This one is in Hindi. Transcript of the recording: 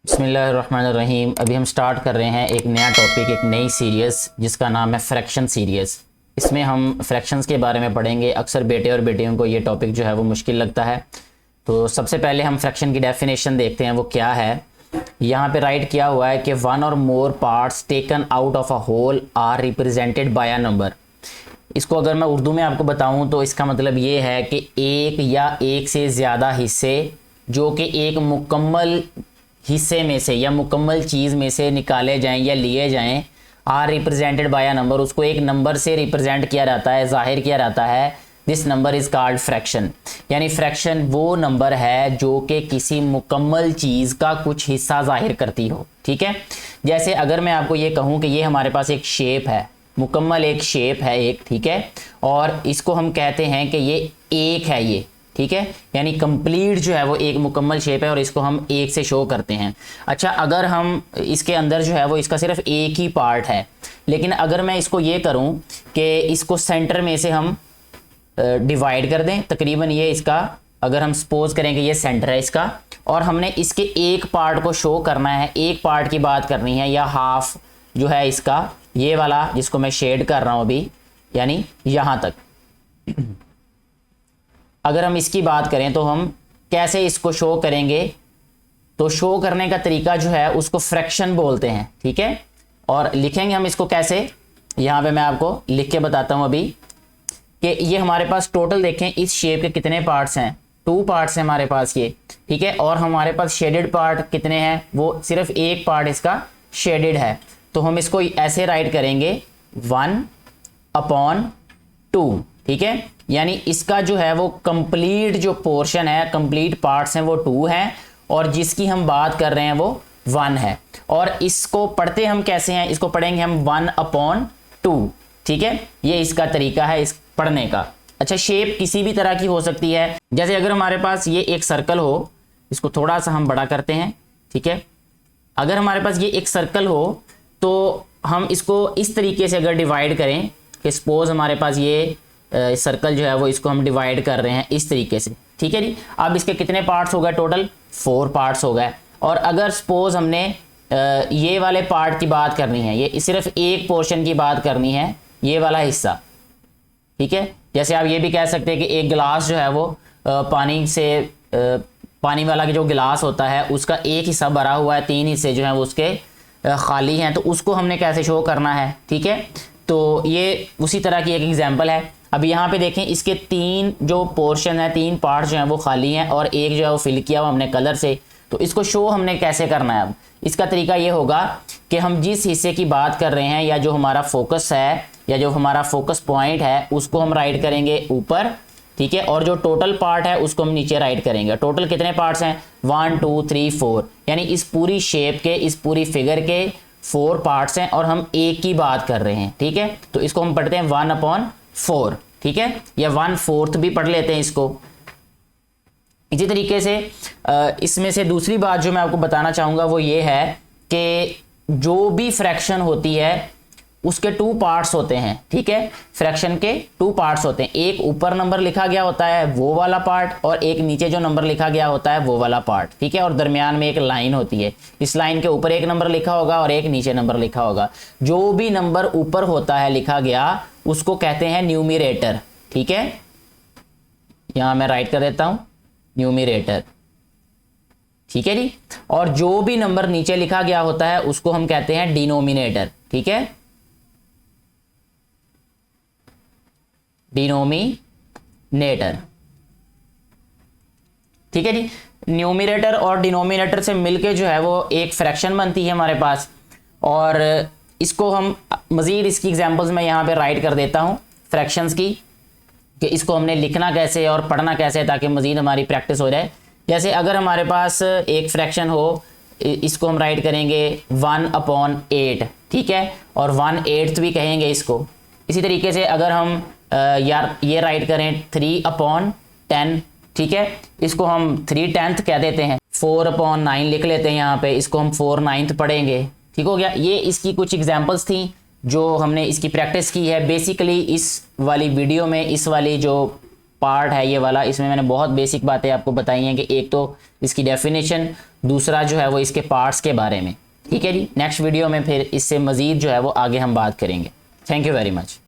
बिस्मिल्लाहिर्रहमानिर्रहीम। अभी हम स्टार्ट कर रहे हैं एक नया टॉपिक, एक नई सीरीज़ जिसका नाम है फ्रैक्शन सीरीज़। इसमें हम फ्रैक्शंस के बारे में पढ़ेंगे। अक्सर बेटे और बेटियों को ये टॉपिक जो है वो मुश्किल लगता है। तो सबसे पहले हम फ्रैक्शन की डेफिनेशन देखते हैं वो क्या है। यहाँ पे राइट किया हुआ है कि वन और more parts taken out of a whole are represented by a number. इसको अगर मैं उर्दू में आपको बताऊं तो इसका मतलब ये है कि एक या एक से ज़्यादा हिस्से जो कि एक मुकम्मल हिस्से में से या मुकम्मल चीज़ में से निकाले जाएं या लिए जाएं, are represented by a number. उसको एक नंबर से रिप्रेजेंट किया जाता है, जाहिर किया जाता है। This number is called fraction. यानी फ्रैक्शन वो नंबर है जो कि किसी मुकम्मल चीज़ का कुछ हिस्सा जाहिर करती हो। ठीक है, जैसे अगर मैं आपको ये कहूँ कि ये हमारे पास एक शेप है, मुकम्मल एक शेप है एक, ठीक है, और इसको हम कहते हैं कि ये एक है ये, ठीक है, यानी कंप्लीट जो है वो एक मुकम्मल शेप है और इसको हम एक से शो करते हैं। अच्छा, अगर हम इसके अंदर जो है वो इसका सिर्फ एक ही पार्ट है, लेकिन अगर मैं इसको ये करूं कि इसको सेंटर में से हम डिवाइड कर दें, तकरीबन ये इसका, अगर हम सपोज करें कि ये सेंटर है इसका और हमने इसके एक पार्ट को शो करना है, एक पार्ट की बात करनी है, या हाफ जो है इसका, ये वाला जिसको मैं शेड कर रहा हूं अभी, यानी यहां तक अगर हम इसकी बात करें तो हम कैसे इसको शो करेंगे। तो शो करने का तरीका जो है उसको फ्रैक्शन बोलते हैं, ठीक है। और लिखेंगे हम इसको कैसे, यहाँ पे मैं आपको लिख के बताता हूँ अभी कि ये हमारे पास टोटल देखें इस शेप के कितने पार्ट्स हैं, 2 पार्ट्स हैं हमारे पास ये, ठीक है। और हमारे पास शेडेड पार्ट कितने हैं, वो सिर्फ एक पार्ट इसका शेडेड है। तो हम इसको ऐसे राइट करेंगे 1/2, ठीक है। यानी इसका जो है वो कंप्लीट जो पोर्शन है, कंप्लीट पार्ट्स हैं वो 2 हैं और जिसकी हम बात कर रहे हैं वो 1 है। और इसको पढ़ते हम कैसे हैं, इसको पढ़ेंगे हम 1/2, ठीक है। ये इसका तरीका है इस पढ़ने का। अच्छा, शेप किसी भी तरह की हो सकती है। जैसे अगर हमारे पास ये एक सर्कल हो, इसको थोड़ा सा हम बड़ा करते हैं, ठीक है। अगर हमारे पास ये एक सर्कल हो तो हम इसको इस तरीके से अगर डिवाइड करें कि सपोज हमारे पास ये सर्कल जो है वो इसको हम डिवाइड कर रहे हैं इस तरीके से, ठीक है जी। अब इसके कितने पार्ट्स हो गए, टोटल 4 पार्ट्स हो गए। और अगर सपोज हमने ये वाले पार्ट की बात करनी है, ये सिर्फ एक पोर्शन की बात करनी है, ये वाला हिस्सा, ठीक है। जैसे आप ये भी कह सकते हैं कि एक गिलास जो है वो पानी से पानी वाला जो गिलास होता है उसका एक हिस्सा भरा हुआ है, 3 हिस्से जो हैं वो उसके खाली हैं, तो उसको हमने कैसे शो करना है, ठीक है। तो ये उसी तरह की एक एग्जांपल है। अब यहाँ पे देखें इसके 3 जो पोर्शन है, 3 पार्ट जो हैं वो खाली हैं और एक जो है वो फिल किया हुआ हमने कलर से। तो इसको शो हमने कैसे करना है। अब इसका तरीका ये होगा कि हम जिस हिस्से की बात कर रहे हैं या जो हमारा फोकस है या जो हमारा फोकस पॉइंट है उसको हम राइट करेंगे ऊपर, ठीक है, और जो टोटल पार्ट है उसको हम नीचे राइट करेंगे। टोटल कितने पार्ट्स हैं, 1 2 3 4, यानी इस पूरी शेप के, इस पूरी फिगर के 4 पार्ट्स हैं और हम एक की बात कर रहे हैं, ठीक है। तो इसको हम पढ़ते हैं 1/4, ठीक है, या 1/4 भी पढ़ लेते हैं इसको। इसी तरीके से इसमें से दूसरी बात जो मैं आपको बताना चाहूँगा वो ये है कि जो भी फ्रैक्शन होती है उसके 2 पार्ट्स होते हैं, ठीक है। फ्रैक्शन के 2 पार्ट्स होते हैं, एक ऊपर नंबर लिखा गया होता है वो वाला पार्ट और एक नीचे जो नंबर लिखा गया होता है वो वाला पार्ट, ठीक है। और दरमियान में एक लाइन होती है, इस लाइन के ऊपर एक नंबर लिखा होगा और एक नीचे नंबर लिखा होगा। जो भी नंबर ऊपर होता है लिखा गया उसको कहते हैं न्यूमरेटर, ठीक है। यहां मैं राइट कर देता हूं न्यूमरेटर, ठीक है जी। और जो भी नंबर नीचे लिखा गया होता है उसको हम कहते हैं डिनोमिनेटर, ठीक है, डिनोमिनेटर, ठीक है जी। न्यूमरेटर और डिनोमिनेटर से मिलके जो है वो एक फ्रैक्शन बनती है हमारे पास। और इसको हम मज़ीद इसकी एग्जांपल्स में यहाँ पे राइट कर देता हूँ फ्रैक्शंस की, कि इसको हमने लिखना कैसे और पढ़ना कैसे ताकि मज़ीद हमारी प्रैक्टिस हो जाए। जैसे अगर हमारे पास एक फ्रैक्शन हो, इसको हम राइट करेंगे 1/8, ठीक है, और 1/8 भी कहेंगे इसको। इसी तरीके से अगर हम यार ये राइट करें 3/10, ठीक है, इसको हम 3/10 कह देते हैं। 4/9 लिख लेते हैं यहाँ पे, इसको हम 4/9 पढ़ेंगे, ठीक हो गया। ये इसकी कुछ एग्जांपल्स थी जो हमने इसकी प्रैक्टिस की है। बेसिकली इस वाली वीडियो में, इस वाली जो पार्ट है ये वाला, इसमें मैंने बहुत बेसिक बातें आपको बताई हैं कि एक तो इसकी डेफिनेशन, दूसरा जो है वो इसके पार्ट्स के बारे में। ठीक है जी, नेक्स्ट वीडियो में फिर इससे मज़ीद जो है वो आगे हम बात करेंगे। Thank you very much.